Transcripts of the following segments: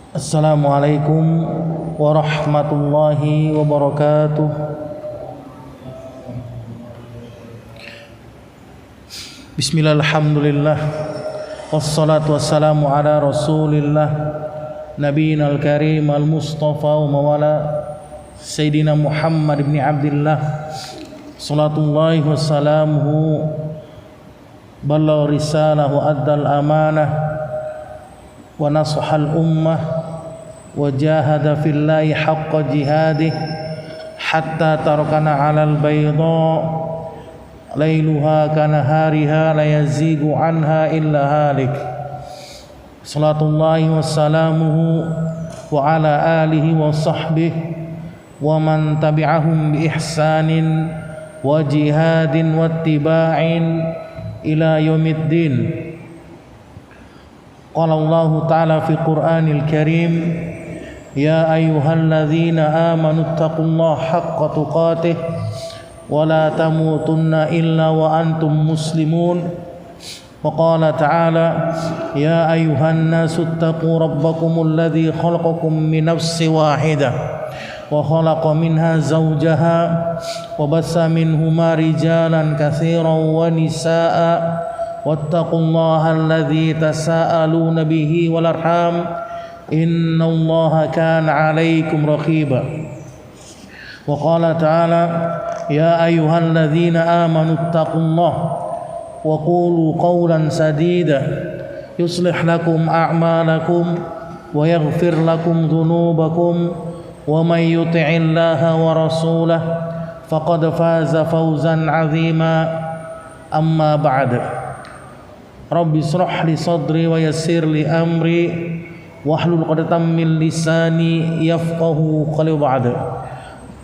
Assalamualaikum warahmatullahi wabarakatuh. Bismillah, alhamdulillah, wassalatu wassalamu ala rasulillah nabiyina al-karim al-mustafa wa mawala Sayyidina Muhammad ibn Abdillah salatullahi wassalamuhu ballagha risalah wa addal amanah wa nasahal ummah wa jahada fillahi haqqa jihadih hatta tarakana alal bayda lailuha kanahariha la yazigu anha illa halik. Salatullahi wassalamuhu wa ala alihi wa sahbihi wa man tabi'ahum bi ihsanin wa jihadin wa ittiba'in ila yaumiddin. Qala Allah Ta'ala fi Qur'anil Karim, ya ayyuhalladzina amanu taqullaha haqqa tuqatih wa la tamutunna illa wa antum muslimun. Wa qala ta'ala, ya ayyuhan nasu taqu rabbakumul ladzi khalaqakum min nafsin wahidah wa khalaqa minha zawjaha wa bassa minhuma rijalan katsiran wa nisaa'a wattaqullaha alladzi tasaaluna bihi wal arham innallaha kana 'alaikum raqiba. Wa qala ta'ala, ya ayyuhalladzina amanu taqullaha wa qulu qawlan sadida yuslih lakum a'malakum wa yaghfir lakum dhunubakum wa may yuti'illaha wa rasulahu faqad faza fawzan 'azima. Amma ba'd. Rabbi shrah li sadri wa yassir li amri wahlul 'uqdatam min lisani yafqahu qawli. Ba'd.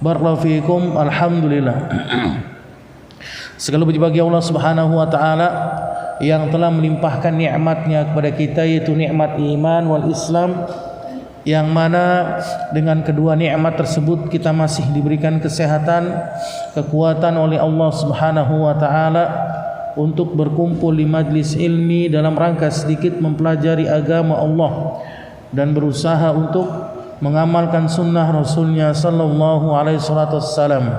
Barakallahu fiikum. Alhamdulillah. Segala puji bagi Allah Subhanahu wa taala yang telah melimpahkan nikmat-Nya kepada kita, yaitu nikmat iman wal Islam, yang mana dengan kedua nikmat tersebut kita masih diberikan kesehatan, kekuatan oleh Allah Subhanahu wa taala untuk berkumpul di majlis ilmi dalam rangka sedikit mempelajari agama Allah dan berusaha untuk mengamalkan sunnah Rasulnya sallallahu alaihi wasallam.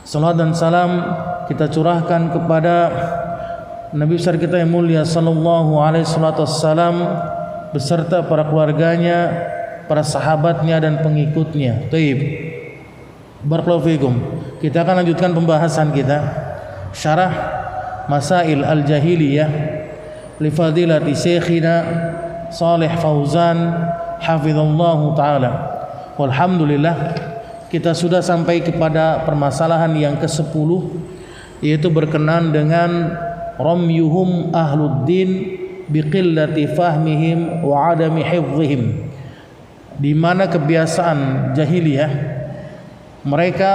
Salat dan salam kita curahkan kepada Nabi besar kita yang mulia sallallahu alaihi wasallam beserta para keluarganya, para sahabatnya dan pengikutnya. Taib. Barakallahu fikum. Kita akan lanjutkan pembahasan kita syarah Masail al-Jahiliyah li fadilati Syekhina Shalih Fauzan hafizallahu taala. Walhamdulillah, kita sudah sampai kepada permasalahan yang ke-10, yaitu berkenaan dengan ramyuhum ahluddin biqillati fahmihim wa adami hifdhihim, di mana kebiasaan jahiliyah mereka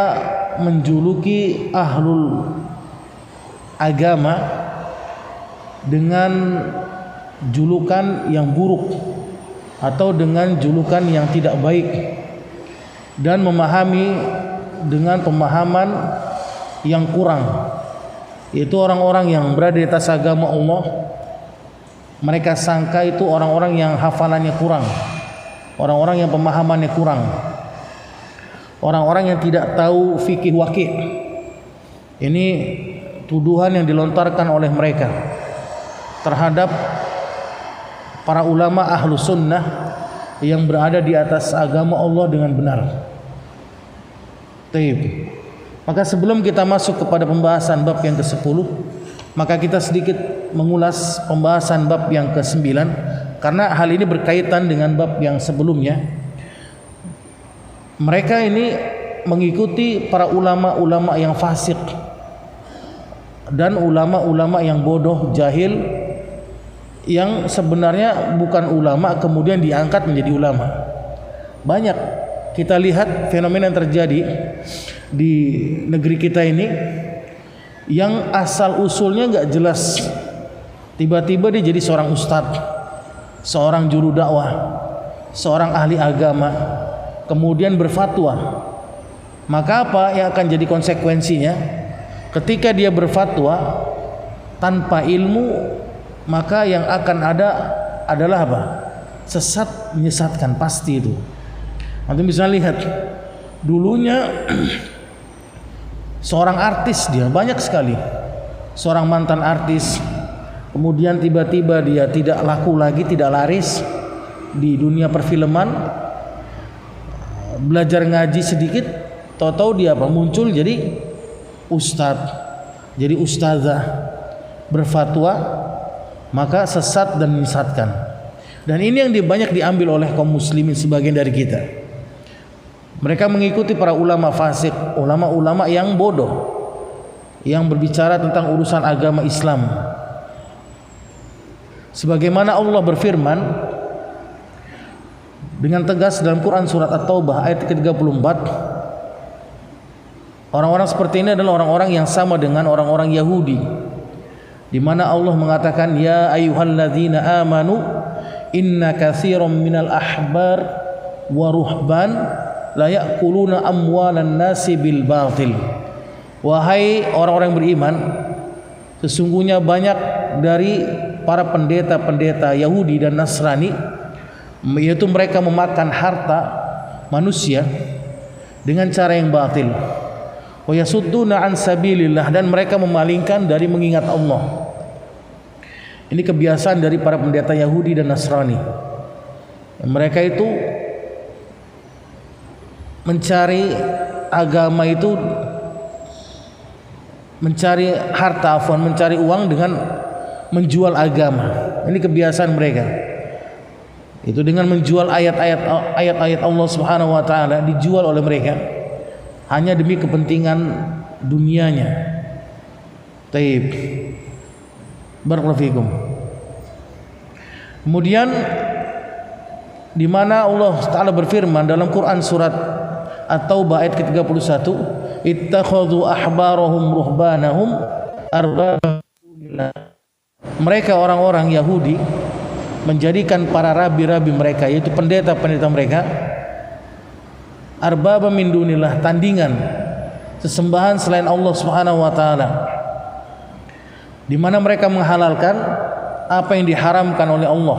menjuluki ahlul agama dengan julukan yang buruk atau dengan julukan yang tidak baik, dan memahami dengan pemahaman yang kurang, yaitu orang-orang yang berada di atas agama Allah mereka sangka itu orang-orang yang hafalannya kurang, orang-orang yang pemahamannya kurang, orang-orang yang tidak tahu fikih waqi'. Ini tuduhan yang dilontarkan oleh mereka terhadap para ulama ahlu sunnah yang berada di atas agama Allah dengan benar. Taib. Maka sebelum kita masuk kepada pembahasan bab yang ke-10, maka kita sedikit mengulas pembahasan bab yang ke-9, karena hal ini berkaitan dengan bab yang sebelumnya. Mereka ini mengikuti para ulama-ulama yang fasik dan ulama-ulama yang bodoh, jahil, yang sebenarnya bukan ulama kemudian diangkat menjadi ulama. Banyak kita lihat fenomena yang terjadi di negeri kita ini, yang asal usulnya nggak jelas, tiba-tiba dia jadi seorang ustadz, seorang juru dakwah, seorang ahli agama, kemudian berfatwa. Maka apa yang akan jadi konsekuensinya? Ketika dia berfatwa tanpa ilmu, maka yang akan ada adalah apa? sesat menyesatkan, pasti itu. Antum bisa lihat dulunya seorang artis, dia banyak sekali seorang mantan artis, kemudian tiba-tiba dia tidak laku lagi, tidak laris di dunia perfilman, belajar ngaji sedikit, tahu-tahu dia muncul jadi ustadz, jadi ustazah, berfatwa, maka sesat dan menyesatkan. Dan ini yang banyak diambil oleh kaum muslimin sebagian dari kita. Mereka mengikuti para ulama fasik, ulama-ulama yang bodoh, yang berbicara tentang urusan agama Islam. Sebagaimana Allah berfirman dengan tegas dalam Quran surat At-Taubah ayat ke-34, orang-orang seperti ini adalah orang-orang yang sama dengan orang-orang Yahudi, di mana Allah mengatakan, ya ayyuhalladzina amanu inna katsiran minal ahbar wa ruhban la ya'kuluna amwalan nasi bil batil. Wahai orang-orang yang beriman, sesungguhnya banyak dari para pendeta-pendeta Yahudi dan Nasrani, yaitu mereka memakan harta manusia dengan cara yang batil. Wa yasudduna an sabilillah, dan mereka memalingkan dari mengingat Allah. Ini kebiasaan dari para pendeta Yahudi dan Nasrani. Mereka itu mencari agama itu, mencari harta, mencari uang dengan menjual agama. Ini kebiasaan mereka. Itu dengan menjual ayat-ayat Allah Subhanahu wa taala, dijual oleh mereka hanya demi kepentingan dunianya. Taib. Barakallahu fikum. Kemudian di mana Allah Taala berfirman dalam Quran surat At-Taubah ayat ke-31, ittakhadhu ahbarahum ruhbanahum arbaba. Mereka orang-orang Yahudi menjadikan para rabi-rabi mereka, yaitu pendeta-pendeta mereka, arbaba min dunillah, tandingan, sesembahan selain Allah Subhanahu wa taala, di mana mereka menghalalkan apa yang diharamkan oleh Allah,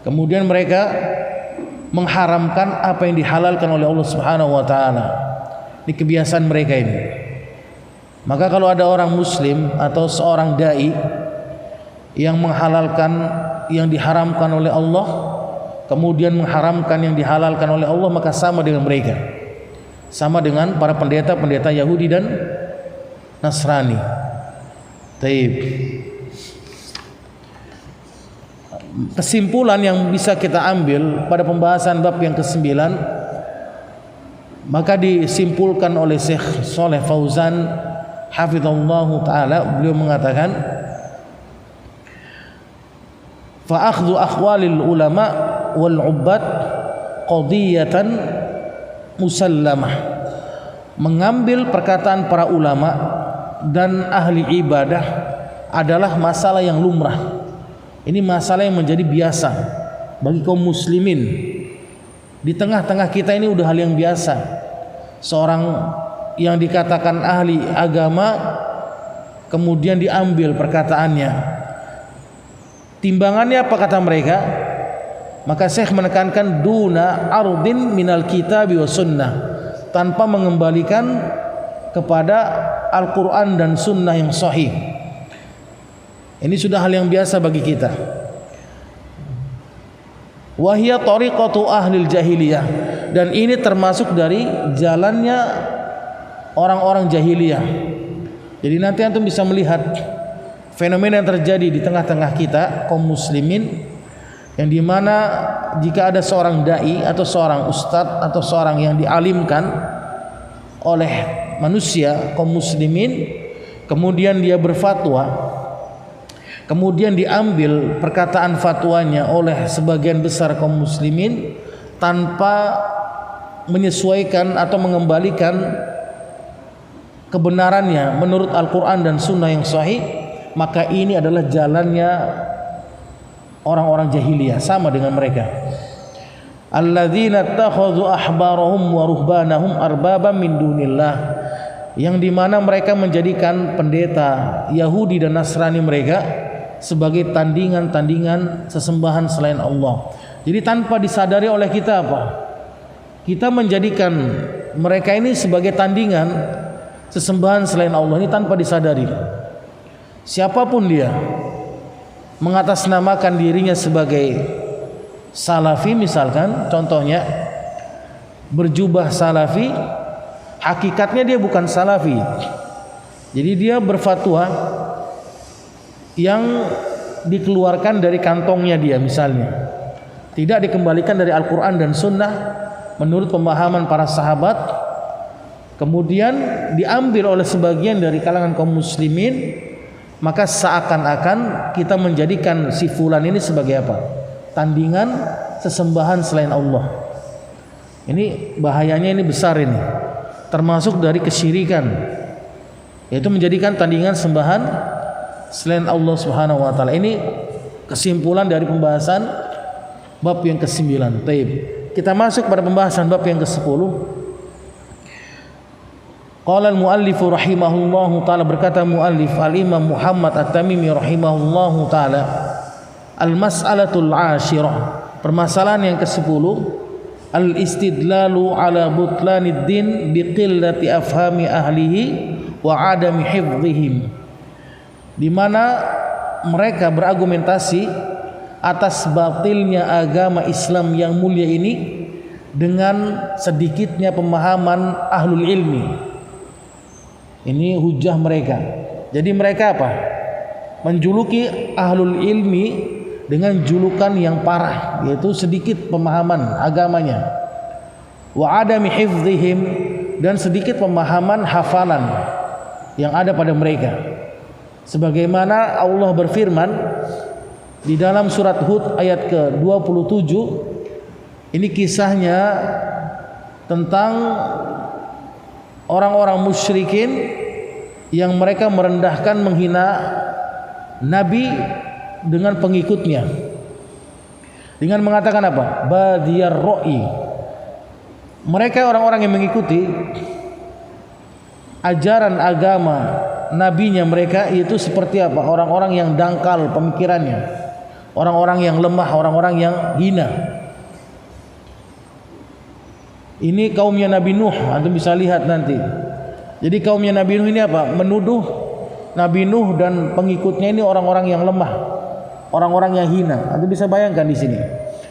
kemudian mereka mengharamkan apa yang dihalalkan oleh Allah Subhanahu wa taala. Ini kebiasaan mereka ini. Maka kalau ada orang muslim atau seorang dai yang menghalalkan yang diharamkan oleh Allah, kemudian mengharamkan yang dihalalkan oleh Allah, maka sama dengan mereka, sama dengan para pendeta-pendeta Yahudi dan Nasrani. Taib. Kesimpulan yang bisa kita ambil pada pembahasan bab yang ke-9, maka disimpulkan oleh Syekh Shalih Fauzan hafizallahu taala, beliau mengatakan, fa akhdhu aqwalil ulama wal ubbad qadiyatan musallamah. Mengambil perkataan para ulama dan ahli ibadah adalah masalah yang lumrah. Ini masalah yang menjadi biasa bagi kaum muslimin. Di tengah-tengah kita ini udah hal yang biasa. Seorang yang dikatakan ahli agama kemudian diambil perkataannya. Timbangannya apa kata mereka? Maka Syekh menekankan duna ardin minal kitabi wa sunnah, tanpa mengembalikan kepada Al-Quran dan sunnah yang sahih. Ini sudah hal yang biasa bagi kita. Wahia tariqatu ahlil jahiliyah, dan ini termasuk dari jalannya orang-orang jahiliyah. Jadi nanti antum bisa melihat fenomena yang terjadi di tengah-tengah kita kaum muslimin, yang dimana jika ada seorang dai atau seorang ustadz atau seorang yang dialimkan oleh manusia kaum muslimin, kemudian dia berfatwa, kemudian diambil perkataan fatwanya oleh sebagian besar kaum muslimin tanpa menyesuaikan atau mengembalikan kebenarannya menurut Al-Quran dan sunnah yang sahih, maka ini adalah jalannya orang-orang jahiliyah, sama dengan mereka. Alladzina ittakhadhu ahbarahum wa ruhbanahum arbaban min dunillah, yang dimana mereka menjadikan pendeta Yahudi dan Nasrani mereka sebagai tandingan-tandingan sesembahan selain Allah. Jadi tanpa disadari oleh kita apa? Kita menjadikan mereka ini sebagai tandingan sesembahan selain Allah, ini tanpa disadari. Siapapun dia mengatasnamakan dirinya sebagai salafi misalkan, contohnya berjubah salafi, hakikatnya dia bukan salafi. Jadi dia berfatwa yang dikeluarkan dari kantongnya dia misalnya, tidak dikembalikan dari Al-Quran dan Sunnah menurut pemahaman para sahabat, kemudian diambil oleh sebagian dari kalangan kaum muslimin, maka seakan-akan kita menjadikan si fulan ini sebagai apa? Tandingan sesembahan selain Allah. Ini bahayanya, ini besar ini, termasuk dari kesyirikan, yaitu menjadikan tandingan sembahan selain Allah Subhanahu wa taala. Ini kesimpulan dari pembahasan bab yang ke-9. Baik, kita masuk pada pembahasan bab yang ke-10. Qala al-muallif rahimahullahu taala, berkata muallif al-Imam Muhammad At-Tamimi rahimahullahu taala, al-mas'alatul 'ashirah, permasalahan yang ke-10, al-istidlalu ala butlanid din biqillati afhami ahlihi wa adami hifdhihim, di mana mereka berargumentasi atas batilnya agama Islam yang mulia ini dengan sedikitnya pemahaman ahlul ilmi. Ini hujah mereka. Jadi mereka apa? Menjuluki ahlul ilmi dengan julukan yang parah, yaitu sedikit pemahaman agamanya. Wa adami hifdzihim, dan sedikit pemahaman hafalan yang ada pada mereka. Sebagaimana Allah berfirman di dalam surat Hud ayat ke-27, ini kisahnya tentang orang-orang musyrikin yang mereka merendahkan, menghina Nabi dengan pengikutnya dengan mengatakan apa? Badiyar ro'i. Mereka orang-orang yang mengikuti ajaran agama nabinya mereka itu seperti apa? Orang-orang yang dangkal pemikirannya, orang-orang yang lemah, orang-orang yang hina. Ini kaumnya Nabi Nuh, antum bisa lihat nanti. Jadi kaumnya Nabi Nuh ini apa? Menuduh Nabi Nuh dan pengikutnya ini orang-orang yang lemah, orang-orang yang hina. Antum bisa bayangkan di sini,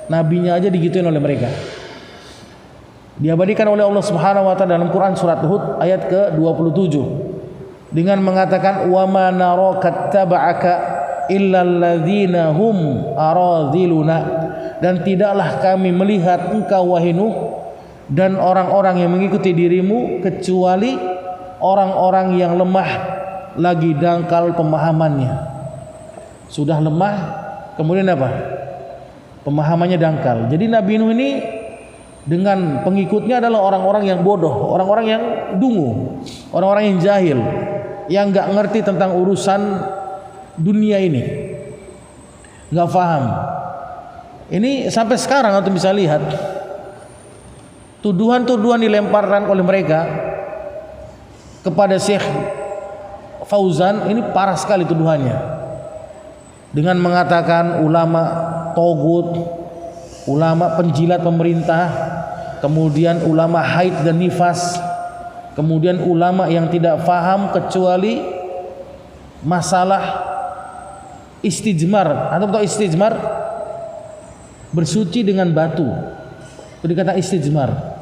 nabinya aja digituin oleh mereka. Diabadikan oleh Allah Subhanahu wa taala dalam Quran surat Hud ayat ke-27 dengan mengatakan, wa ma naraka taba'aka illal ladzina hum aradhiluna, dan tidaklah kami melihat engkau wahai Nuh dan orang-orang yang mengikuti dirimu kecuali orang-orang yang lemah lagi dangkal pemahamannya. Sudah lemah, kemudian apa? Pemahamannya dangkal. Jadi Nabi Nuh ini dengan pengikutnya adalah orang-orang yang bodoh, orang-orang yang dungu, orang-orang yang jahil, yang nggak ngerti tentang urusan dunia ini, nggak paham. Ini sampai sekarang antum bisa lihat tuduhan-tuduhan dilemparkan oleh mereka kepada Syekh Fauzan, ini parah sekali tuduhannya, dengan mengatakan ulama togut, ulama penjilat pemerintah, kemudian ulama haid dan nifas, kemudian ulama yang tidak faham kecuali masalah istijmar. Atau tahu istijmar? Bersuci dengan batu, itu dikata istijmar.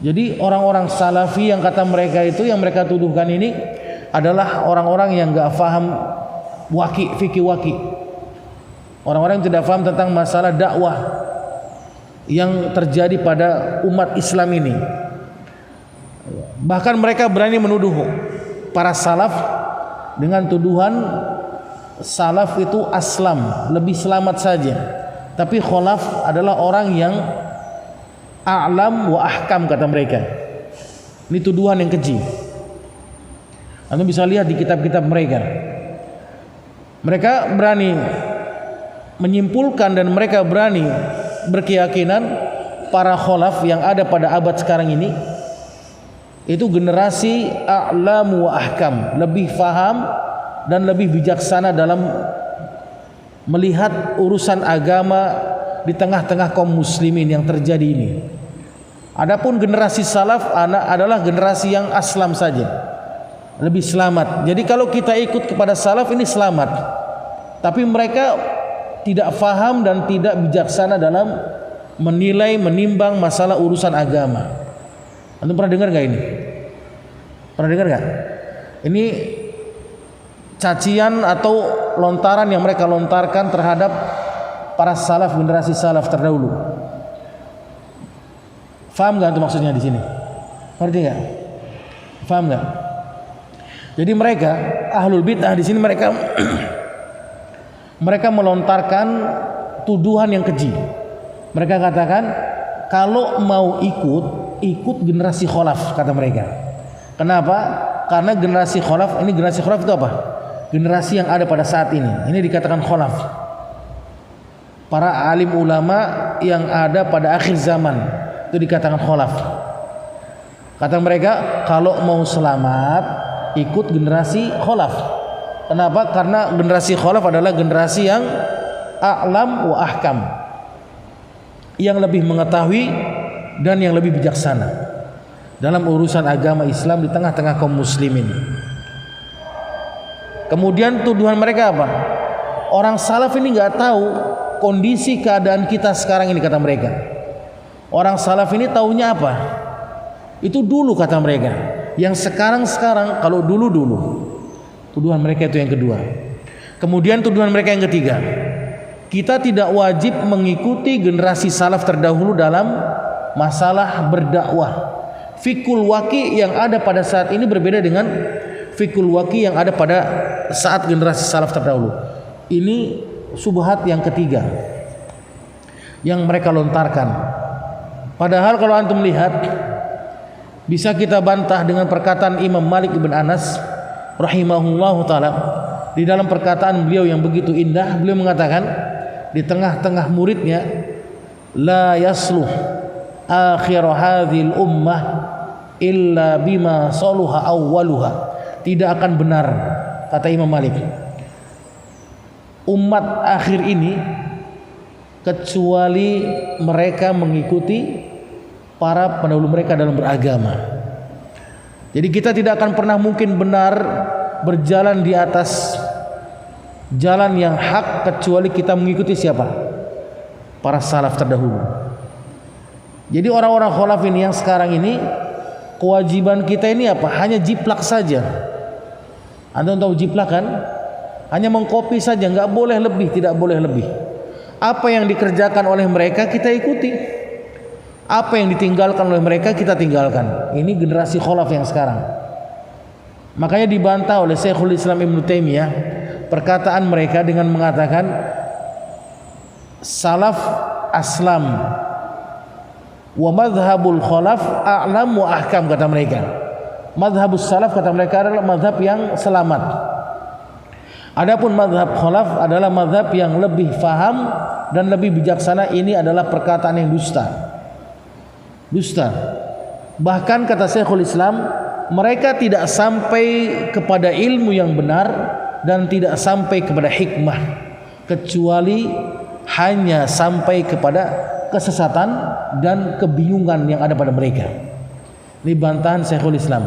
Jadi orang-orang salafi yang kata mereka itu, yang mereka tuduhkan ini adalah orang-orang yang enggak faham fikih waki. Orang-orang yang tidak faham tentang masalah dakwah yang terjadi pada umat Islam ini. Bahkan mereka berani menuduh para salaf dengan tuduhan salaf itu aslam, lebih selamat saja. Tapi kholaf adalah orang yang a'lam wa ahkam, kata mereka. Ini tuduhan yang keji. Anda bisa lihat di kitab-kitab mereka. Mereka berani menyimpulkan dan mereka berani berkeyakinan para kholaf yang ada pada abad sekarang ini itu generasi a'lam wa ahkam, lebih faham dan lebih bijaksana dalam melihat urusan agama di tengah-tengah kaum muslimin yang terjadi ini. Adapun generasi salaf adalah generasi yang aslam saja, lebih selamat. Jadi kalau kita ikut kepada salaf ini selamat. Tapi mereka tidak faham dan tidak bijaksana dalam menilai, menimbang masalah urusan agama. Antum pernah dengar nggak ini? Pernah dengar nggak? Ini cacian atau lontaran yang mereka lontarkan terhadap para salaf, generasi salaf terdahulu. Faham nggak itu maksudnya di sini? Ngerti nggak? Faham nggak? Jadi mereka ahlul bid'ah di sini mereka melontarkan tuduhan yang keji. Mereka katakan kalau mau ikut generasi khalaf, kata mereka. Kenapa? Karena generasi khalaf itu apa? Generasi yang ada pada saat ini. Ini dikatakan khalaf. Para alim ulama yang ada pada akhir zaman itu dikatakan khalaf. Kata mereka kalau mau selamat ikut generasi khalaf. Kenapa? Karena generasi khalaf adalah generasi yang a'lam wa ahkam, yang lebih mengetahui dan yang lebih bijaksana dalam urusan agama Islam di tengah-tengah kaum muslimin. Kemudian tuduhan mereka apa? Orang salaf ini nggak tahu kondisi keadaan kita sekarang ini, kata mereka. Orang salaf ini taunya apa? Itu dulu, kata mereka. Yang sekarang kalau dulu. Tuduhan mereka itu yang kedua. Kemudian tuduhan mereka yang ketiga, kita tidak wajib mengikuti generasi salaf terdahulu dalam masalah berdakwah. Fikul waqi yang ada pada saat ini berbeda dengan fikul waqi yang ada pada saat generasi salaf terdahulu. Ini subhat yang ketiga yang mereka lontarkan. Padahal kalau antum lihat, bisa kita bantah dengan perkataan Imam Malik ibn Anas rahimahullahu ta'ala. Di dalam perkataan beliau yang begitu indah, beliau mengatakan di tengah-tengah muridnya, la yasluh akhir hadhil ummah illa bima saluha awwaluha. Tidak akan benar, kata Imam Malik, umat akhir ini kecuali mereka mengikuti para pendahulu mereka dalam beragama. Jadi kita tidak akan pernah mungkin benar berjalan di atas jalan yang hak kecuali kita mengikuti siapa? Para salaf terdahulu. Jadi orang-orang khalaf ini yang sekarang ini, kewajiban kita ini apa? Hanya jiplak saja. Anda tahu jiplak kan? Hanya mengkopi saja, nggak boleh lebih, tidak boleh lebih. Apa yang dikerjakan oleh mereka kita ikuti. Apa yang ditinggalkan oleh mereka kita tinggalkan. Ini generasi khalaf yang sekarang. Makanya dibantah oleh Syekhul Islam Ibnu Taimiyah perkataan mereka dengan mengatakan salaf aslam wa madhabul khalaf a'lam wa ahkam, kata mereka. Madhabus salaf, kata mereka, adalah madhab yang selamat. Adapun madhab khalaf adalah madhab yang lebih faham dan lebih bijaksana. Ini adalah perkataan yang dusta. Bahkan kata Syekhul Islam, mereka tidak sampai kepada ilmu yang benar dan tidak sampai kepada hikmah, kecuali hanya sampai kepada kesesatan dan kebingungan yang ada pada mereka. Ini bantahan Syekhul Islam.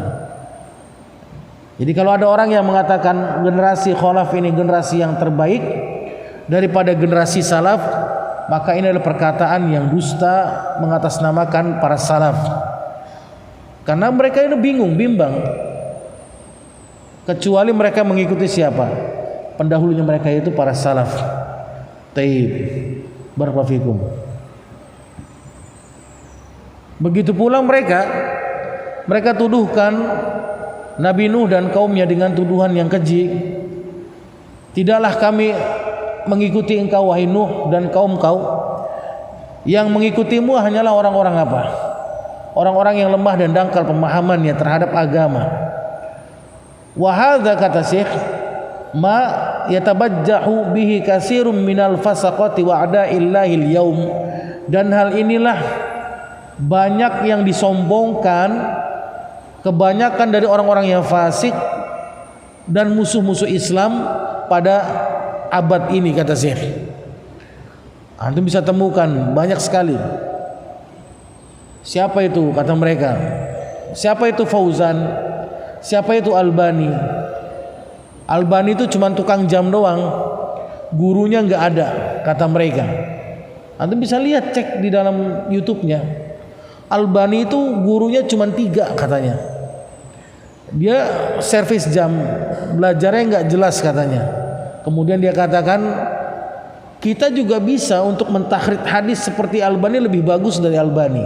Jadi kalau ada orang yang mengatakan generasi khalaf ini generasi yang terbaik daripada generasi salaf, maka ini adalah perkataan yang dusta mengatasnamakan para salaf. Karena mereka ini bimbang. Kecuali mereka mengikuti siapa? Pendahulunya mereka itu para salaf. Taib. Barakallahu fikum. Begitu pula mereka tuduhkan Nabi Nuh dan kaumnya dengan tuduhan yang keji. Tidaklah kami mengikuti engkau wahai Nuh dan kaum kau. Yang mengikutimu hanyalah orang-orang apa? Orang-orang yang lemah dan dangkal pemahamannya terhadap agama. Wa hadza, kata Syekh, ma yatabajjahu bihi katsirun minal fasaqati wa a'da'illahil yaum. Dan hal inilah banyak yang disombongkan, kebanyakan dari orang-orang yang fasik dan musuh-musuh Islam pada abad ini, kata Syekh. Antum bisa temukan banyak sekali. Siapa itu kata mereka? Siapa itu Fauzan? Siapa itu Albani? Albani itu cuma tukang jam doang, gurunya nggak ada kata mereka. Antum bisa lihat, cek di dalam YouTube-nya. Albani itu gurunya cuma 3 katanya. Dia servis jam, belajarnya nggak jelas katanya. Kemudian dia katakan, kita juga bisa untuk mentahrid hadis seperti Albani, lebih bagus dari Albani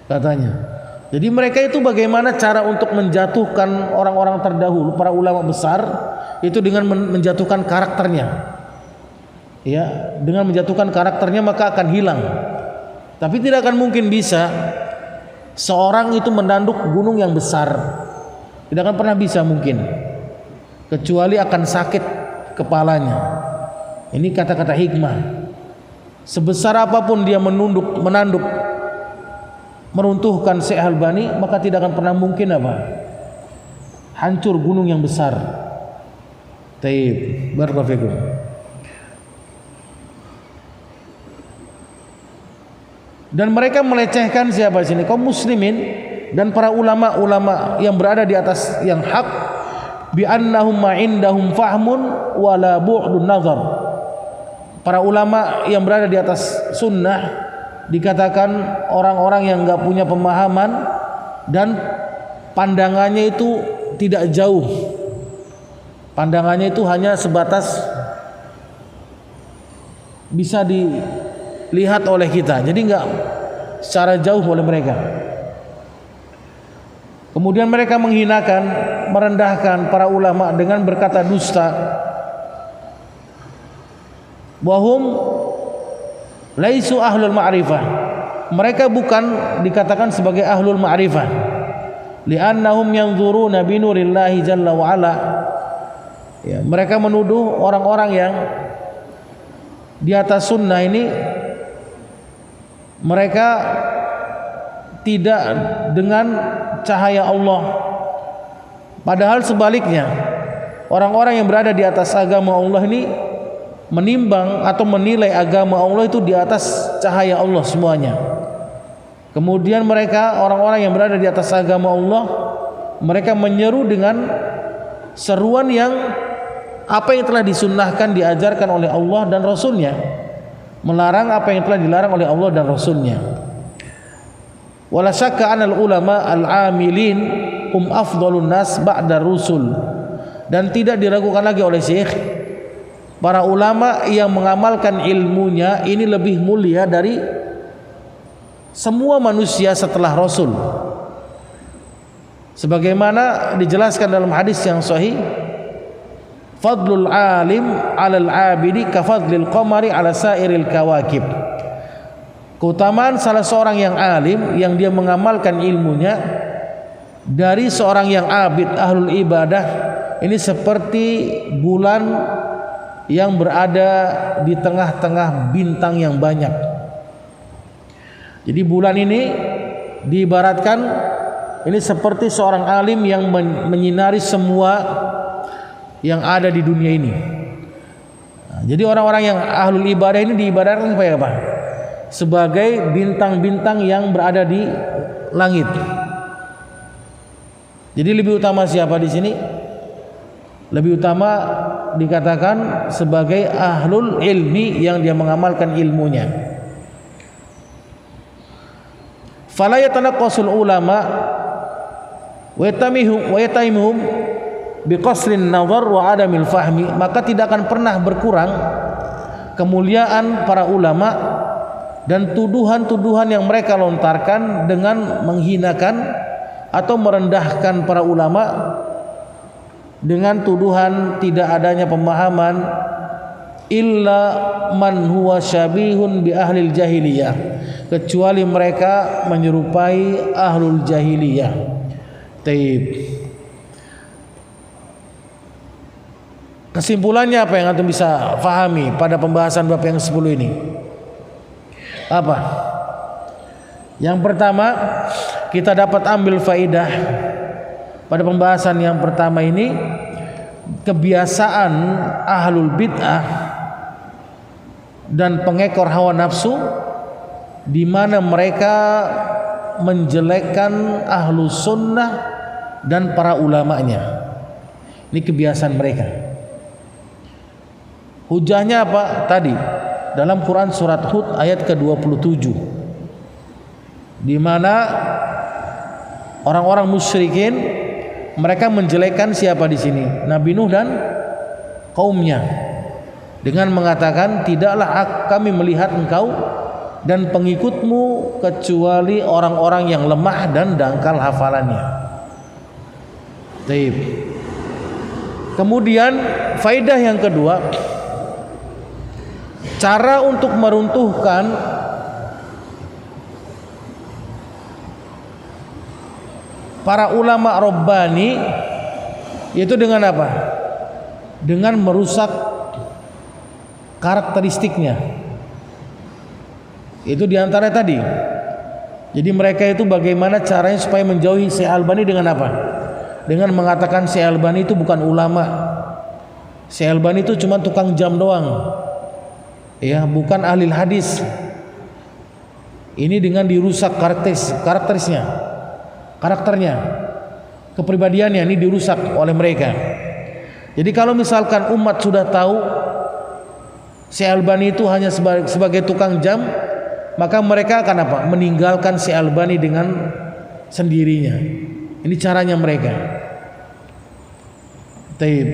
katanya. Jadi mereka itu bagaimana cara untuk menjatuhkan orang-orang terdahulu, para ulama besar, itu dengan menjatuhkan karakternya. Ya, dengan menjatuhkan karakternya maka akan hilang. Tapi tidak akan mungkin bisa seorang itu menanduk gunung yang besar. Tidak akan pernah bisa mungkin. Kecuali akan sakit kepalanya. Ini kata-kata hikmah. Sebesar apapun dia menanduk, meruntuhkan Syekh Albani, maka tidak akan pernah mungkin apa? Hancur gunung yang besar. Taib, barakallahu fikum. Dan mereka melecehkan siapa sini? Kaum muslimin dan para ulama-ulama yang berada di atas yang hak, bi annahum ma indahum fahmun wala bu'dun nazar. Para ulama yang berada di atas sunnah dikatakan orang-orang yang enggak punya pemahaman dan pandangannya itu tidak jauh. Pandangannya itu hanya sebatas bisa dilihat oleh kita. Jadi enggak secara jauh oleh mereka. Kemudian mereka menghinakan, merendahkan para ulama dengan berkata dusta. Wahum laisu ahlul ma'rifah. Mereka bukan dikatakan sebagai ahlul ma'rifah. Li'annahum yanzuruna bi nurillahi jalla wa ala. Ya, mereka menuduh orang-orang yang di atas sunnah ini mereka tidak dengan cahaya Allah. Padahal sebaliknya, orang-orang yang berada di atas agama Allah ini menimbang atau menilai agama Allah itu di atas cahaya Allah semuanya. Kemudian mereka, orang-orang yang berada di atas agama Allah, mereka menyeru dengan seruan yang apa yang telah disunnahkan, diajarkan oleh Allah dan Rasulnya, melarang apa yang telah dilarang oleh Allah dan Rasulnya. Wala syakka anal ulama al-amilin hum afdalun nas ba'da rusul. Dan tidak diragukan lagi oleh Syekh, para ulama yang mengamalkan ilmunya ini lebih mulia dari semua manusia setelah Rasul. Sebagaimana dijelaskan dalam hadis yang sahih, fadlul alim 'alal 'abidi ka fadlil qamari 'ala sairil kawakib. Keutamaan salah seorang yang alim yang dia mengamalkan ilmunya dari seorang yang abid, ahlul ibadah, ini seperti bulan yang berada di tengah-tengah bintang yang banyak. Jadi bulan ini diibaratkan ini seperti seorang alim yang menyinari semua yang ada di dunia ini. Nah, jadi orang-orang yang ahlul ibadah ini diibaratkan sebagai apa? Sebagai bintang-bintang yang berada di langit. Jadi lebih utama siapa di sini? Lebih utama dikatakan sebagai ahlul ilmi yang dia mengamalkan ilmunya. Fala yatanaqqasul ulama wa yatamimuhum biqasrin nazar wa adamil fahmi. Maka tidak akan pernah berkurang kemuliaan para ulama dan tuduhan-tuduhan yang mereka lontarkan dengan menghinakan atau merendahkan para ulama dengan tuduhan tidak adanya pemahaman, illa man huwa syabihun bi ahlil jahiliyah, kecuali mereka menyerupai ahlul jahiliyah. Taib. Kesimpulannya apa yang antum bisa fahami pada pembahasan bab yang 10 ini? Apa? Yang pertama, kita dapat ambil faidah pada pembahasan yang pertama ini, kebiasaan ahlul bid'ah dan pengekor hawa nafsu, di mana mereka menjelekkan ahlu sunnah dan para ulamanya. Ini kebiasaan mereka. Hujahnya apa? Tadi dalam Quran surat Hud ayat ke-27, di mana orang-orang musyrikin mereka menjelekkan siapa di sini? Nabi Nuh dan kaumnya, dengan mengatakan, tidaklah kami melihat engkau dan pengikutmu kecuali orang-orang yang lemah dan dangkal hafalannya. Baik. Kemudian faedah yang kedua, cara untuk meruntuhkan para ulama Rabbani yaitu dengan apa? Dengan merusak karakteristiknya. Itu diantara tadi. Jadi mereka itu bagaimana caranya supaya menjauhi Syekh Albani dengan apa? Dengan mengatakan Syekh Albani itu bukan ulama. Syekh Albani itu cuma tukang jam doang. Ya, bukan ahli hadis. Ini dengan dirusak karakternya, kepribadiannya ini dirusak oleh mereka. Jadi kalau misalkan umat sudah tahu Syekh Albani itu hanya sebagai tukang jam, maka mereka akan apa? Meninggalkan Syekh Albani dengan sendirinya. Ini caranya mereka. Taib.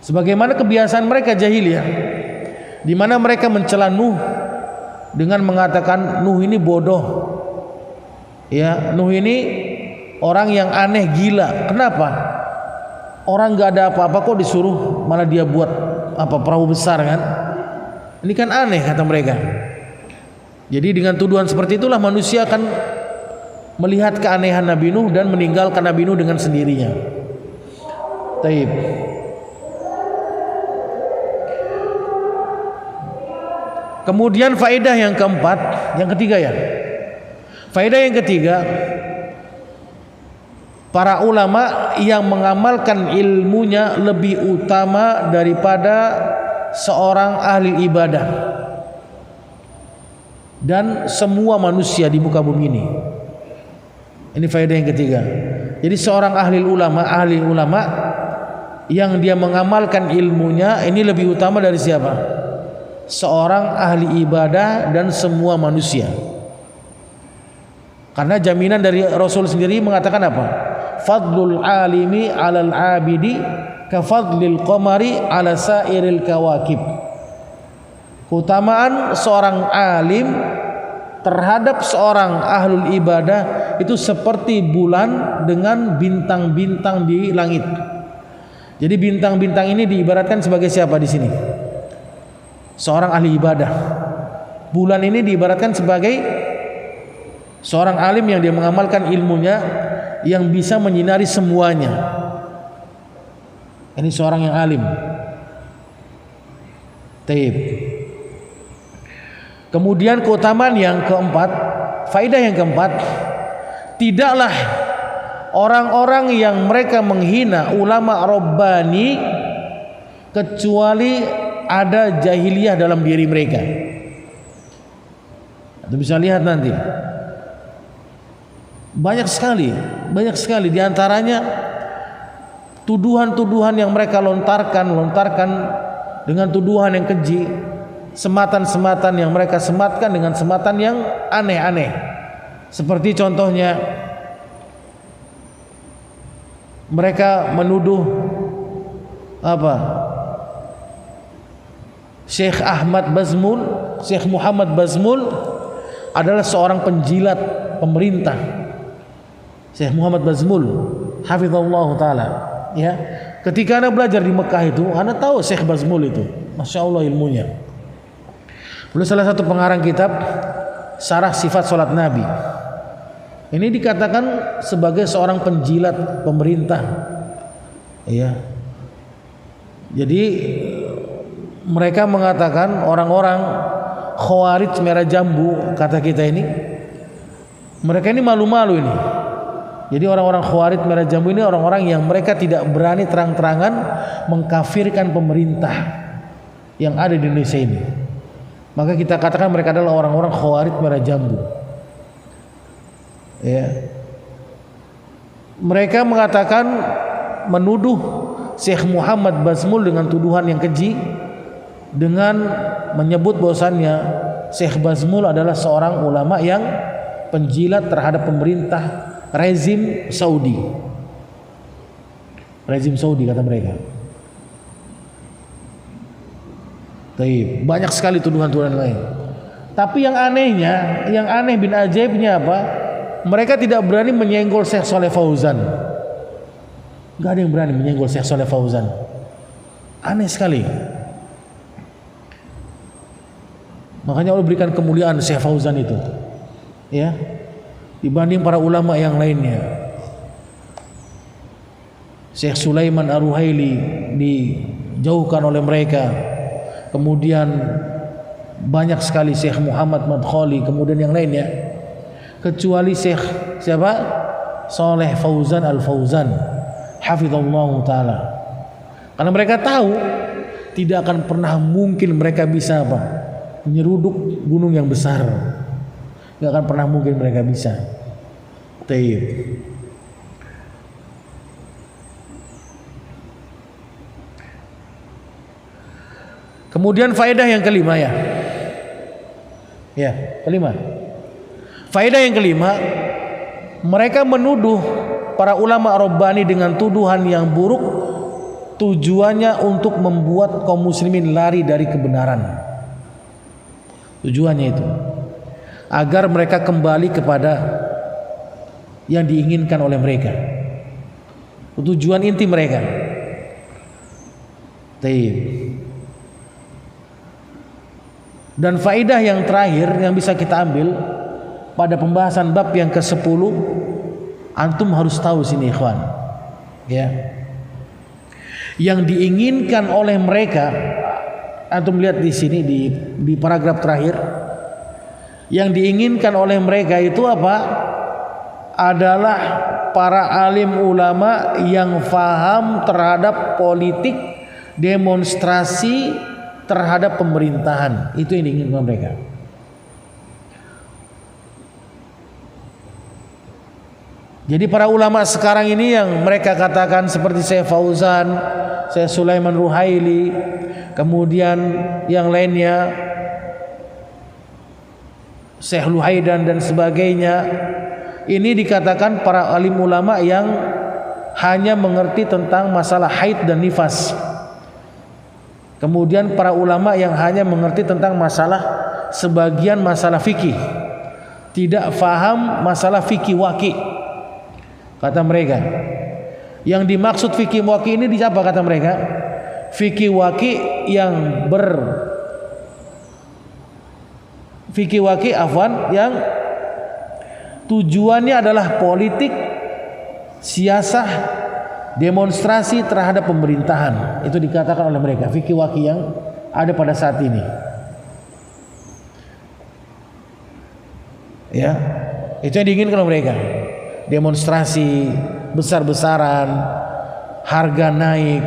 Sebagaimana kebiasaan mereka jahiliyah, di mana mereka mencela Nuh dengan mengatakan Nuh ini bodoh. Ya, Nuh ini orang yang aneh, gila. Kenapa? Orang nggak ada apa-apa kok disuruh malah dia buat apa perahu besar kan? Ini kan aneh kata mereka. Jadi dengan tuduhan seperti itulah manusia akan melihat keanehan Nabi Nuh dan meninggalkan Nabi Nuh dengan sendirinya. Taib. Kemudian faedah yang keempat, yang ketiga ya. Faedah yang ketiga, para ulama yang mengamalkan ilmunya lebih utama daripada seorang ahli ibadah dan semua manusia di muka bumi ini. Ini faedah yang ketiga. Jadi seorang ahli ulama yang dia mengamalkan ilmunya ini lebih utama dari siapa? Seorang ahli ibadah dan semua manusia. Karena jaminan dari Rasul sendiri mengatakan apa? Fadlul alimi 'alal 'abidi ka fadlil qamari 'ala sairil kawakib. Keutamaan seorang alim terhadap seorang ahlul ibadah itu seperti bulan dengan bintang-bintang di langit. Jadi bintang-bintang ini diibaratkan sebagai siapa di sini? Seorang ahli ibadah. Bulan ini diibaratkan sebagai seorang alim yang dia mengamalkan ilmunya yang bisa menyinari semuanya. Ini seorang yang alim. Taib. Kemudian keutamaan yang keempat, faedah yang keempat, tidaklah orang-orang yang mereka menghina ulama Rabbani kecuali ada jahiliyah dalam diri mereka. Anda bisa lihat nanti. Banyak sekali di antaranya tuduhan-tuduhan yang mereka lontarkan dengan tuduhan yang keji, sematan-sematan yang mereka sematkan dengan sematan yang aneh-aneh. Seperti contohnya mereka menuduh apa? Syekh Muhammad Bazmul adalah seorang penjilat pemerintah. Syekh Muhammad Bazmul hafizallah taala, ya. Ketika Anda belajar di Mekah itu, Anda tahu Syekh Bazmul itu, Masya Allah ilmunya. Beliau salah satu pengarang kitab Syarah Sifat Salat Nabi. Ini dikatakan sebagai seorang penjilat pemerintah, ya. Jadi mereka mengatakan orang-orang Khawarij merah jambu, kata kita ini, mereka ini malu-malu ini. Jadi orang-orang Khawarij merah jambu ini orang-orang yang mereka tidak berani terang-terangan mengkafirkan pemerintah. yang ada di Indonesia ini. Maka kita katakan mereka adalah orang-orang Khawarij merah jambu. Ya. Mereka mengatakan, menuduh Syekh Muhammad Bazmul dengan tuduhan yang keji, dengan menyebut bahwasannya Syekh Bazmul adalah seorang ulama yang penjilat terhadap pemerintah rezim Saudi. Rezim Saudi kata mereka. Banyak sekali tuduhan-tuduhan lain. Tapi yang anehnya, yang aneh bin ajaibnya apa? Mereka tidak berani menyenggol Syekh Saleh Fauzan. Gak ada yang berani menyenggol Syekh Saleh Fauzan. Aneh sekali. Makanya Allah berikan kemuliaan Syekh Fauzan itu, ya, dibanding para ulama yang lainnya. Syekh Sulaiman Ar-Ruhaili dijauhkan oleh mereka. Kemudian banyak sekali Syekh Muhammad Madkhali, kemudian yang lainnya, kecuali Syekh siapa? Saleh Fauzan Al-Fauzan hafizallahu taala. Karena mereka tahu tidak akan pernah mungkin mereka bisa apa? Menyeruduk gunung yang besar. Gak akan pernah mungkin mereka bisa. Taib. Kemudian faedah yang kelima ya. Ya, kelima. Faedah yang kelima, mereka menuduh para ulama Rabbani dengan tuduhan yang buruk, tujuannya untuk membuat kaum muslimin lari dari kebenaran. Tujuannya itu agar mereka kembali kepada yang diinginkan oleh mereka. Tujuan inti mereka. Taib. Dan faedah yang terakhir yang bisa kita ambil pada pembahasan bab yang ke-10, antum harus tahu sini ikhwan, ya. Yang diinginkan oleh mereka, antum lihat di sini di paragraf terakhir, yang diinginkan oleh mereka itu apa? Adalah para alim ulama yang faham terhadap politik, demonstrasi terhadap pemerintahan. Itu yang diinginkan mereka. Jadi para ulama sekarang ini yang mereka katakan seperti Syekh Fauzan, Syekh Sulaiman Ruhaili, kemudian yang lainnya, Syekh Luhaidan dan sebagainya, ini dikatakan para alim ulama yang hanya mengerti tentang masalah haid dan nifas. Kemudian para ulama yang hanya mengerti tentang masalah sebagian masalah fikih, tidak faham masalah fikih waqi. Kata mereka, yang dimaksud fikih waqi ini di apa kata mereka? Fikih waqi yang yang tujuannya adalah politik, siasah, demonstrasi terhadap pemerintahan. Itu dikatakan oleh mereka fikih waqi yang ada pada saat ini. Ya, itu yang diinginkan oleh mereka. Demonstrasi besar-besaran, harga naik,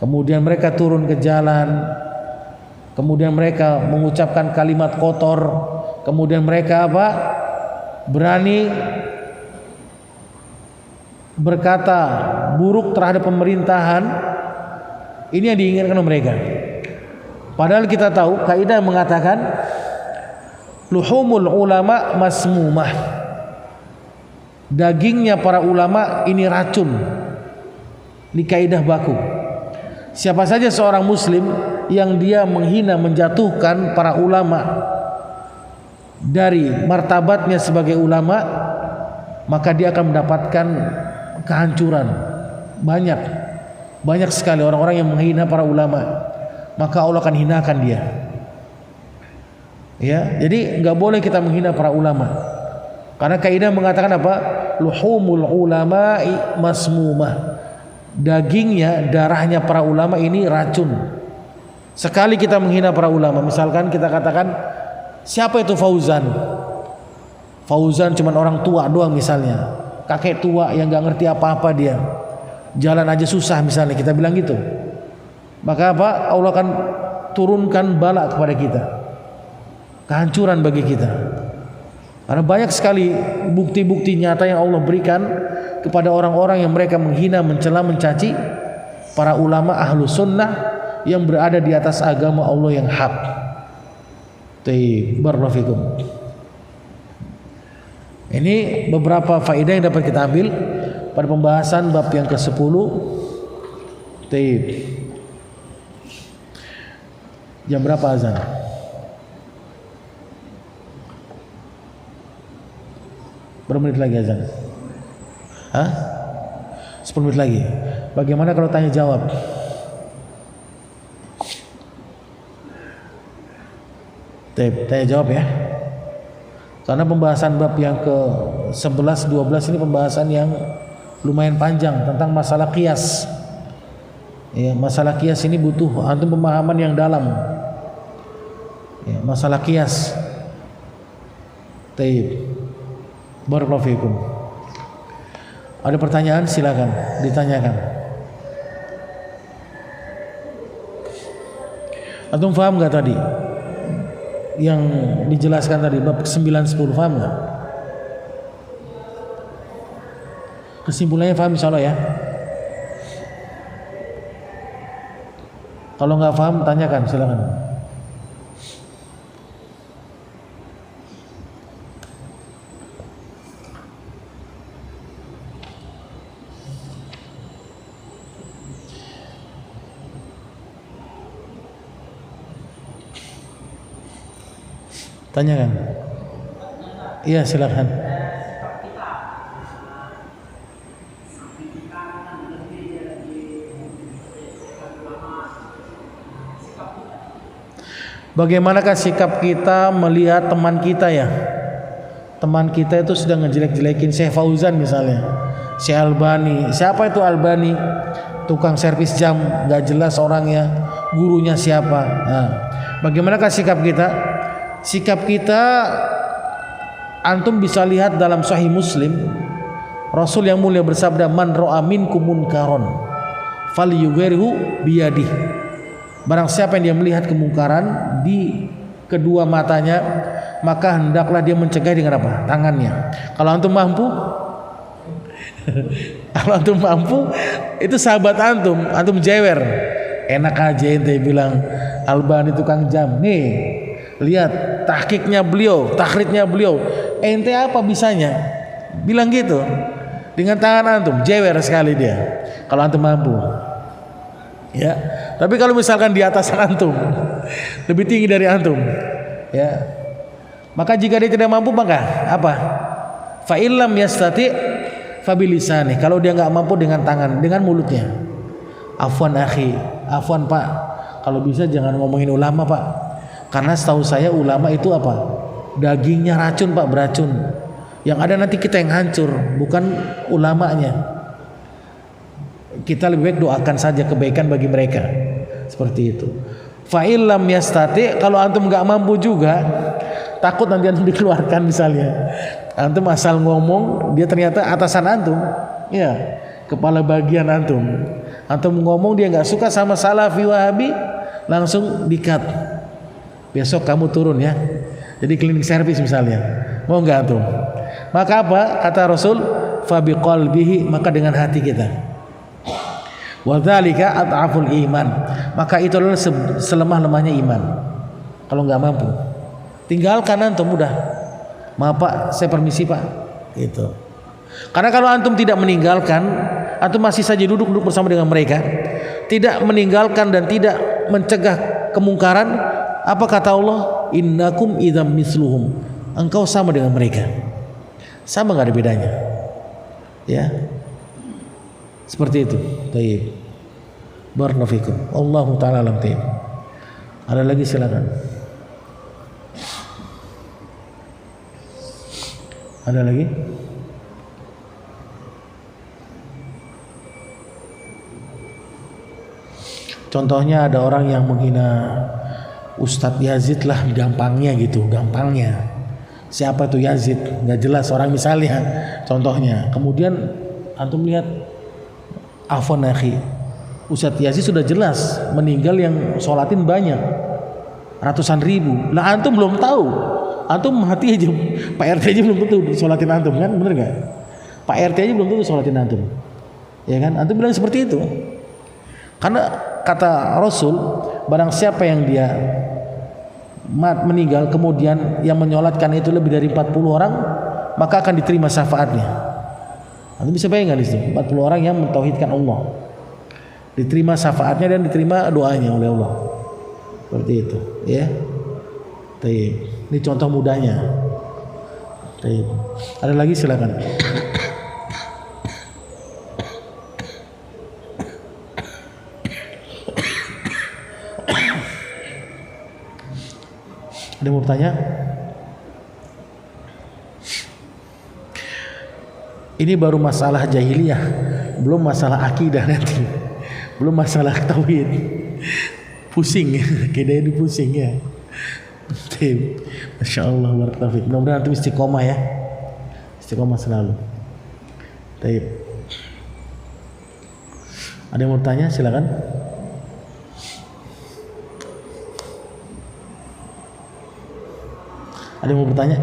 kemudian mereka turun ke jalan, kemudian mereka mengucapkan kalimat kotor, kemudian mereka apa? Berani berkata buruk terhadap pemerintahan. Ini yang diinginkan oleh mereka. Padahal kita tahu kaidah mengatakan luhumul ulama masmumah. Dagingnya para ulama ini racun. Ini kaidah baku. Siapa saja seorang muslim yang dia menghina, menjatuhkan para ulama dari martabatnya sebagai ulama, maka dia akan mendapatkan kehancuran. Banyak sekali orang-orang yang menghina para ulama, maka Allah akan hinakan dia. Ya, jadi nggak boleh kita menghina para ulama. Karena kaidah mengatakan apa? Luhumul ulama'i masmumah. Dagingnya, darahnya para ulama ini racun. Sekali kita menghina para ulama, misalkan kita katakan siapa itu Fauzan? Fauzan cuma orang tua doang misalnya, kakek tua yang gak ngerti apa-apa dia, jalan aja susah misalnya, kita bilang gitu. Maka apa? Allah akan turunkan bala kepada kita, kehancuran bagi kita. Karena banyak sekali bukti-bukti nyata yang Allah berikan kepada orang-orang yang mereka menghina, mencela, mencaci para ulama ahlu sunnah yang berada di atas agama Allah yang hak. Barakallahu fikum. Ini beberapa faedah yang dapat kita ambil pada pembahasan bab yang ke-10. Jam berapa azan? Berapa menit lagi azan? 10 menit lagi. Bagaimana kalau tanya jawab? Tanya jawab ya. Karena pembahasan bab yang ke-11, 12 ini pembahasan yang lumayan panjang tentang masalah qiyas. Ya, masalah qiyas ini butuh antum pemahaman yang dalam. Ya, masalah qiyas. Barakallahu fikum. Ada pertanyaan, silakan ditanyakan. Antum paham enggak tadi? Yang dijelaskan tadi bab 9-10, paham enggak? Kesimpulannya paham insyaallah ya. Kalau enggak paham tanyakan, silakan. Tanyakan. Iya, silakan. Bagaimanakah sikap kita melihat teman kita ya? Teman kita itu sedang ngejelek-jelekin Syekh Fauzan misalnya, Syekh Albani. Siapa itu Albani? Tukang servis jam, gak jelas orangnya, gurunya siapa. Nah, bagaimanakah sikap kita? Sikap kita, antum bisa lihat dalam Sahih Muslim, Rasul yang mulia bersabda, man ra'a minkum munkaron falyughairhu biyadihi. Barang siapa yang dia melihat kemungkaran di kedua matanya, maka hendaklah dia mencegah dengan apa? Tangannya. Kalau antum mampu kalau antum mampu, itu sahabat antum jewer, enak aja ente bilang Albani tukang jam. Nih, lihat tahqiqnya beliau, takhrijnya beliau. Ente apa bisanya? Bilang gitu. Dengan tangan antum, jewer sekali dia. Kalau antum mampu. Ya. Tapi kalau misalkan di atas antum, lebih tinggi dari antum, ya. Maka jika dia tidak mampu, maka apa? Fa illam yastati fa bilisani. Kalau dia enggak mampu dengan tangan, dengan mulutnya. Afwan akhi, afwan Pak. Kalau bisa jangan ngomongin ulama, Pak. Karena setahu saya ulama itu apa? Dagingnya racun Pak, beracun. Yang ada nanti kita yang hancur, bukan ulamanya. Kita lebih baik doakan saja kebaikan bagi mereka. Seperti itu. Fa illam yastati, kalau antum enggak mampu juga, takut nanti antum dikeluarkan misalnya. Antum asal ngomong, dia ternyata atasan antum. Ya, kepala bagian antum. Antum ngomong dia enggak suka sama Salafi Wahabi, langsung di-cut. Besok kamu turun ya. Jadi cleaning service misalnya. Mau enggak antum? Maka apa? Kata Rasul, fa biqalbihi, maka dengan hati kita. Wa dzalika ad'aful iman. Maka itu adalah selemah-lemahnya iman. Kalau enggak mampu, tinggalkan antum udah. Maaf Pak, saya permisi Pak. Gitu. Karena kalau antum tidak meninggalkan, antum masih saja duduk bersama dengan mereka, tidak meninggalkan dan tidak mencegah kemungkaran, apa kata Allah? Innakum idzam misluhum. Engkau sama dengan mereka. Sama enggak ada bedanya. Ya. Seperti itu. Baik. Barakallahu fikum. Allahu taala alam. Ada lagi silakan. Ada lagi? Contohnya ada orang yang menghina Ustadz Yazid lah, gampangnya gitu, gampangnya. Siapa tuh Yazid? Nggak jelas orang misalnya. Contohnya. Kemudian antum lihat, afwan akhi, Ustadz Yazid sudah jelas meninggal yang sholatin banyak. ratusan ribu. Lah antum belum tahu. Antum mati aja, Pak RT aja belum tentu sholatin antum kan, bener nggak? Pak RT aja belum tentu sholatin antum, ya kan? Antum bilang seperti itu, karena kata Rasul, barang siapa yang dia meninggal kemudian yang menyolatkan itu lebih dari 40 orang, maka akan diterima syafaatnya. Antum bisa bayangkan di situ, 40 orang yang mentauhidkan Allah, diterima syafaatnya dan diterima doanya oleh Allah, seperti itu, ya. Baik. Ini contoh mudahnya. Ada lagi silakan. Ada yang mau bertanya? Ini baru masalah jahiliyah, belum masalah akidah nanti, belum masalah tauhid. Pusing, kayaknya ini pusing ya. Masya Allah, barakallahu. Mudah-mudahan antum istiqomah ya, istiqomah selalu. Taib. Ada yang mau tanya? Silakan. Ada yang mau bertanya?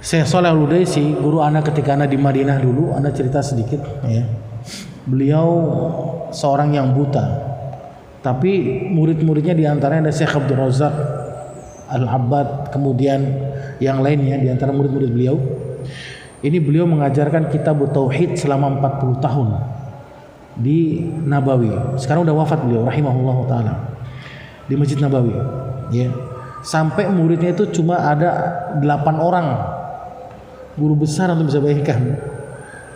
Syekh Shalih Al-Udaisi, guru anak ketika anak di Madinah dulu, anak cerita sedikit ya. Beliau seorang yang buta, tapi murid-muridnya diantaranya ada Syekh Abdul Razak Al-Abbad, kemudian yang lainnya diantara murid-murid beliau. Ini beliau mengajarkan kitab Tauhid selama 40 tahun di Nabawi. Sekarang udah wafat beliau, rahimahullah ta'ala, di Masjid Nabawi ya. Sampai muridnya itu cuma ada 8 orang. Guru besar, Anda bisa bayangkan,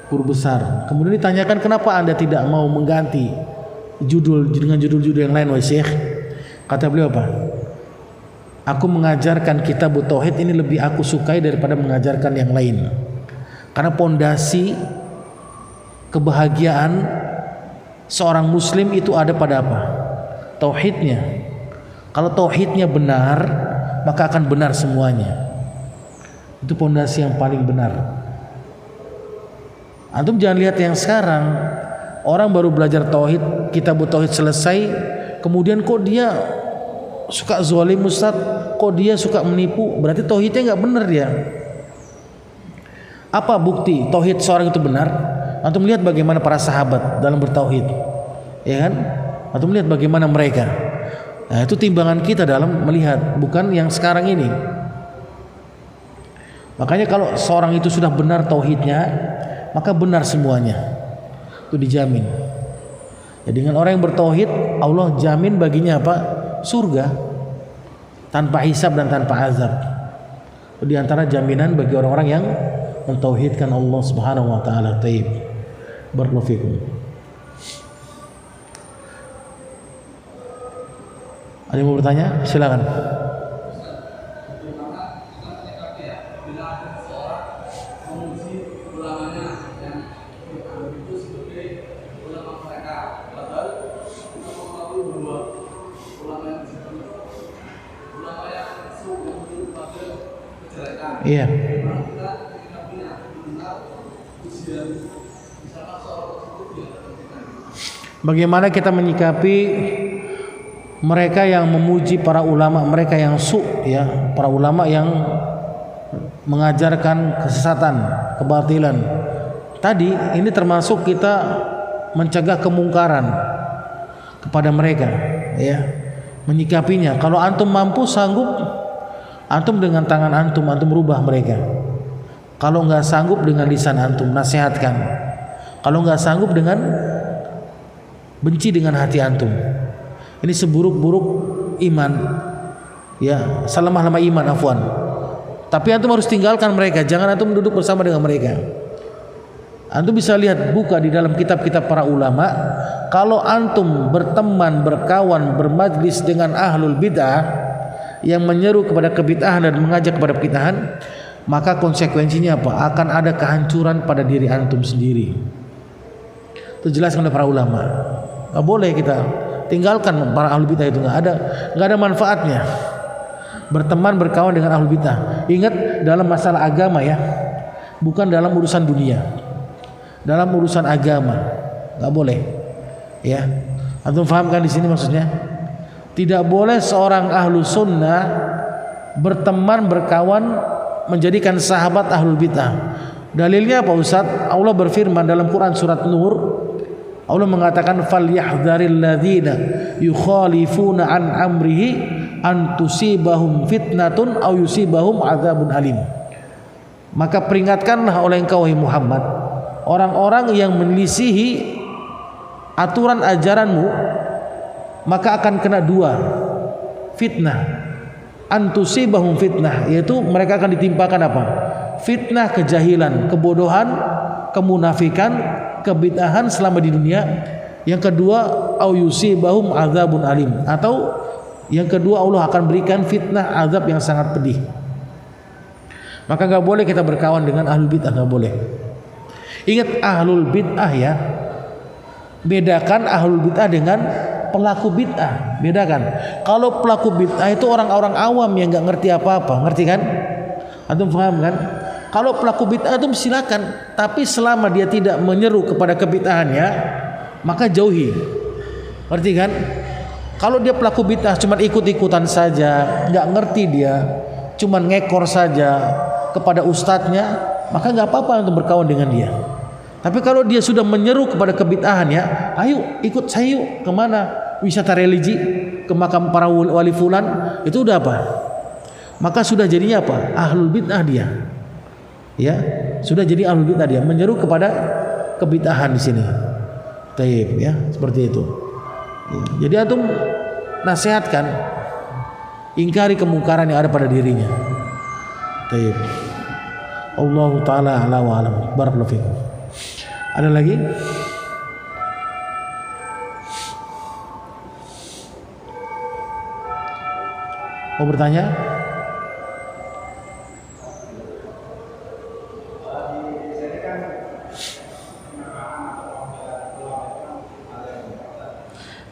guru besar. Kemudian ditanyakan, kenapa Anda tidak mau mengganti judul dengan judul-judul yang lain, wahai Syekh? Kata beliau apa? Aku mengajarkan kitab Tauhid ini lebih aku sukai daripada mengajarkan yang lain. Karena pondasi kebahagiaan seorang muslim itu ada pada apa? Tauhidnya. Kalau tauhidnya benar, maka akan benar semuanya. Itu pondasi yang paling benar. Antum jangan lihat yang sekarang, orang baru belajar tauhid, kitab tauhid selesai, kemudian kok dia suka zalim Ustaz, kok dia suka menipu, berarti tauhidnya nggak benar dia. Apa bukti tauhid seorang itu benar? Antum lihat bagaimana para sahabat dalam bertauhid, ya kan? Antum lihat bagaimana mereka. Nah, itu timbangan kita dalam melihat, bukan yang sekarang ini. Makanya kalau seorang itu sudah benar tauhidnya, maka benar semuanya. Itu dijamin. Ya, dengan orang yang bertauhid, Allah jamin baginya apa? Surga. Tanpa hisab dan tanpa azab. Itu di antara jaminan bagi orang-orang yang mentauhidkan Allah Subhanahu wa taala. Taib. Barakallahu fikum. Ada yang mau bertanya? Silakan. Iya. Bagaimana kita menyikapi mereka yang memuji para ulama, mereka yang ya, para ulama yang mengajarkan kesesatan, kebatilan. Tadi ini termasuk kita mencegah kemungkaran kepada mereka, ya. Menyikapinya. Kalau antum mampu, sanggup, antum dengan tangan antum rubah mereka. Kalau nggak sanggup, dengan lisan antum nasihatkan. Kalau nggak sanggup, dengan benci dengan hati antum. Ini seburuk-buruk iman, ya, selemah-lemah iman, afwan. Tapi antum harus tinggalkan mereka, jangan antum duduk bersama dengan mereka. Antum bisa lihat, buka di dalam kitab-kitab para ulama, kalau antum berteman, berkawan, bermajlis dengan ahlul bid'ah yang menyeru kepada kebid'ahan dan mengajak kepada kebid'ahan, maka konsekuensinya apa? Akan ada kehancuran pada diri antum sendiri. Itu jelas oleh para ulama. Nggak boleh kita tinggalkan para ahli bidah itu, nggak ada manfaatnya. Berteman berkawan dengan ahli bidah. Ingat, dalam masalah agama ya, bukan dalam urusan dunia. Dalam urusan agama nggak boleh. Ya, antum paham kan di sini maksudnya? Tidak boleh seorang ahlu sunnah berteman berkawan menjadikan sahabat ahlul bidah. Dalilnya apa Ustaz? Allah berfirman dalam Quran surat Nur, Allah mengatakan falyahdharil ladzina yukhalifuna an amrihi an tusibahum fitnatun aw yusibahum adzabun alim. Maka peringatkanlah oleh engkau wahai Muhammad orang-orang yang menyelisihi aturan ajaranmu, maka akan kena dua fitnah. Antusibahum fitnah, yaitu mereka akan ditimpakan apa? Fitnah kejahilan, kebodohan, kemunafikan, kebid'ahan selama di dunia. Yang kedua, au yusibahum adzabun alim, atau yang kedua Allah akan berikan fitnah azab yang sangat pedih. Maka nggak boleh kita berkawan dengan ahlul bid'ah, nggak boleh. Ingat ahlul bid'ah ya, bedakan ahlul bid'ah dengan pelaku bid'ah, bedakan. Kalau pelaku bid'ah itu orang-orang awam yang nggak ngerti apa-apa, ngerti kan? Antum paham kan? Kalau pelaku bid'ah itu silakan, tapi selama dia tidak menyeru kepada kebid'ahannya, maka jauhi. Ngerti kan? Kalau dia pelaku bid'ah cuma ikut-ikutan saja, nggak ngerti dia, cuma ngekor saja kepada ustadznya, maka nggak apa-apa untuk berkawan dengan dia. Tapi kalau dia sudah menyeru kepada kebid'ahannya, ayo ikut saya yuk kemana? Wisata religi, ke makam para wali fulan, itu udah apa? Maka sudah jadinya apa? Ahlul bid'ah dia. Ya, sudah jadi ahlul bid'ah dia, menyeru kepada kebid'ahan di sini. Taib ya, seperti itu. Ya. Jadi antum nasihatkan, ingkari kemungkaran yang ada pada dirinya. Taib. Allahu taala ala wa alam. Barakallahu fikum. Ada lagi? Mau bertanya?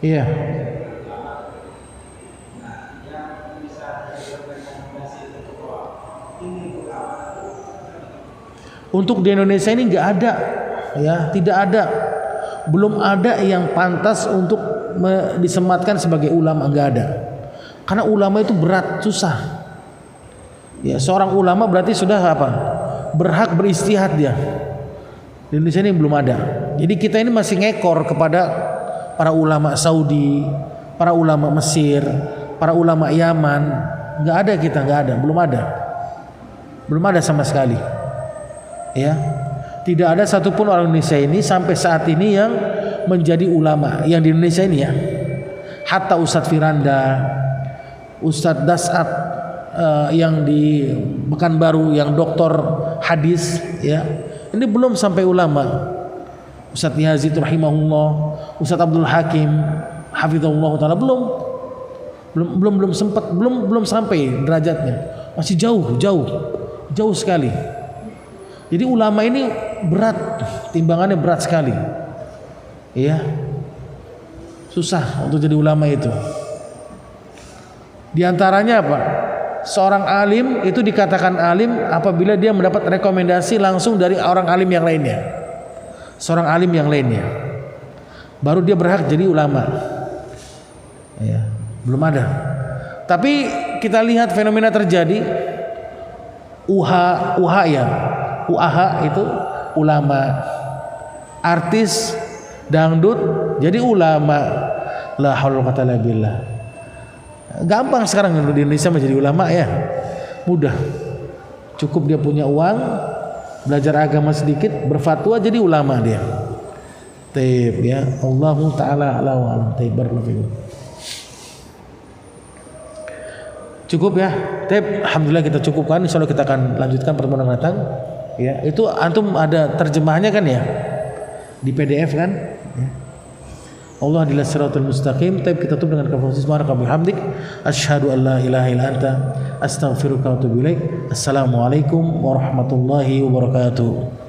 Iya. Untuk di Indonesia ini nggak ada, ya, tidak ada, belum ada yang pantas untuk disematkan sebagai ulama, nggak ada. Karena ulama itu berat, susah. Ya, seorang ulama berarti sudah apa? Berhak beristihad dia. Di Indonesia ini belum ada. Jadi kita ini masih ngekor kepada para ulama Saudi, para ulama Mesir, para ulama Yaman. Nggak ada kita, nggak ada, belum ada sama sekali. Ya, tidak ada satupun orang Indonesia ini sampai saat ini yang menjadi ulama yang di Indonesia ini ya. Hatta Ustadz Firanda, Ustadz Dasat yang di Pekanbaru yang doktor hadis ya, ini belum sampai ulama. Ustadz Yazid rahimahullah, Ustadz Abdul Hakim hafizahullah taala belum sempat, belum sampai derajatnya, masih jauh sekali. Jadi ulama ini berat, timbangannya berat sekali. Iya. Susah untuk jadi ulama itu. Di antaranya apa? Seorang alim itu dikatakan alim apabila dia mendapat rekomendasi langsung dari orang alim yang lainnya. Seorang alim yang lainnya. Baru dia berhak jadi ulama. Ya, belum ada. Tapi kita lihat fenomena terjadi. UAH itu ulama, artis dangdut jadi ulama. La haula wala quwwata billah. Gampang sekarang di Indonesia menjadi ulama ya, mudah. Cukup dia punya uang, belajar agama sedikit, berfatwa jadi ulama dia. Taib ya, Allahu taala ala wa alam. Taib barakallahu. Cukup ya. Taib, alhamdulillah kita cukupkan. Insyaallah kita akan lanjutkan pertemuan yang datang. Ya, itu antum ada terjemahnya kan ya di PDF kan? Ya. Allah adalah siratal mustaqim. Tapi kita tutup dengan kalimat subhanaka bihamdik asyhadu an la ilaha illa anta astaghfiruka wa atubu ilaik. Assalamualaikum warahmatullahi wabarakatuh.